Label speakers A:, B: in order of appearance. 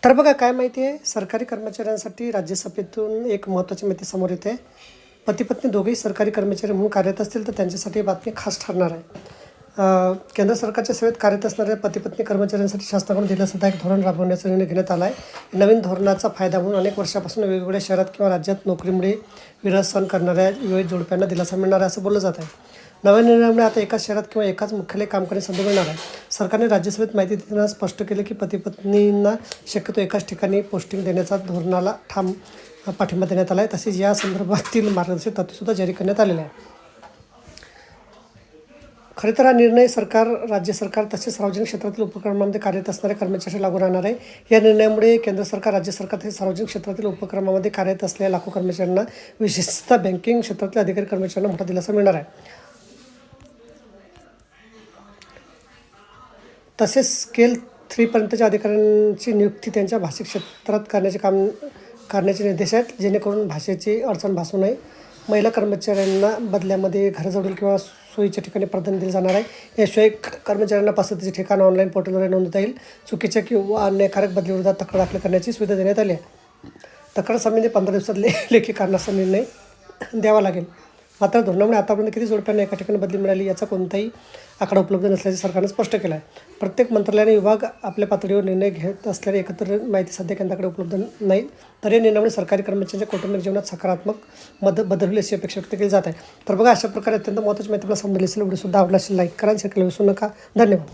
A: तर बघा काय माहिती आहे, सरकारी कर्मचाऱ्यांसाठी राज्यसभेतून एक महत्त्वाची माहिती समोर येते. पती-पत्नी दोघेही सरकारी कर्मचारी म्हणून कार्यरत असतील तर त्यांच्यासाठी ही बातमी खास ठरणार आहे. केंद्र सरकारच्या सेवेत कार्यरत असणाऱ्या पती-पत्नी कर्मचाऱ्यांसाठी शासनाकडून दिलं सुद्धा एक धोरण राबवण्याचा निर्णय घेण्यात आला आहे. नवीन धोरणाचा फायदा म्हणून अनेक वर्षापासून वेगवेगळ्या शहरात किंवा राज्यात नोकरीमुळे विरह सहन करणाऱ्या विवाहित जोडप्यांना दिलासा मिळणार आहे असं बोललं जात आहे. नव्या निर्णयामुळे आता एकाच शहरात किंवा एकाच मुख्यालय काम करण्याची संधी मिळणार आहे. सरकारने राज्यसभेत माहिती देताना स्पष्ट केले की पती-पत्नींना शक्यतो एकाच ठिकाणी पोस्टिंग देण्याचा धोरणाला ठाम पाठिंबा देण्यात आला आहे. तसेच या संदर्भातील मार्गदर्शक तत्त्वेसुद्धा जारी करण्यात आलेले आहे. खरे तर हा निर्णय राज्य सरकार तसेच सार्वजनिक क्षेत्रातील उपक्रमांमध्ये कार्यरत असणाऱ्या कर्मचाऱ्यांसाठी लागू राहणार आहे. या निर्णयामुळे केंद्र सरकार, राज्य सरकार तसेच सार्वजनिक क्षेत्रातील उपक्रमांमध्ये कार्यरत असलेल्या लाखो कर्मचाऱ्यांना, विशेषतः बँकिंग क्षेत्रातील अधिकारी कर्मचाऱ्यांना मोठा दिलासा मिळणार आहे. तसेच स्केल 3 पर्यंतच्या अधिकाऱ्यांची नियुक्ती त्यांच्या भाषिक क्षेत्रात करण्याचे निर्देश आहेत, जेणेकरून भाषेची अडचण भासू नये. महिला कर्मचाऱ्यांना बदल्यामध्ये घराजवळील किंवा सोयीच्या ठिकाणी प्राधान्य दिले जाणार आहे. याशिवाय कर्मचाऱ्यांना पसंतीचे ठिकाण ऑनलाईन पोर्टलवर नोंदवता येईल. चुकीच्या किंवा अन्यायकारक बदलीविरोधात तक्रार दाखल करण्याची सुविधा देण्यात आली आहे. तक्रार संबंधी 15 दिवसात लेखी कारणाचा निर्णय द्यावा लागेल. मात्र धोरणामुळे आतापर्यंत किती जोडप्यांना एका ठिकाणी बदली मिळाली याचा कोणताही आकडा उपलब्ध नसल्याचे सरकारने स्पष्ट केलं आहे. प्रत्येक मंत्रालयाने विभाग आपल्या पातळीवर निर्णय घेत असल्याने एकत्र माहिती सध्या केंद्राकडे उपलब्ध नाही. तर या निर्णयामुळे सरकारी कर्मचाऱ्यांच्या कौटुंबिक जीवनात सकारात्मक बदल होईल अशी अपेक्षा व्यक्त केली जात आहे. तर बघा, अशा प्रकारे अत्यंत महत्त्वाची माहिती आपल्याला समजली असेल. व्हिडिओसुद्धा आवडला असेल, लाईक करा, शेअर करायला विसरू नका. धन्यवाद.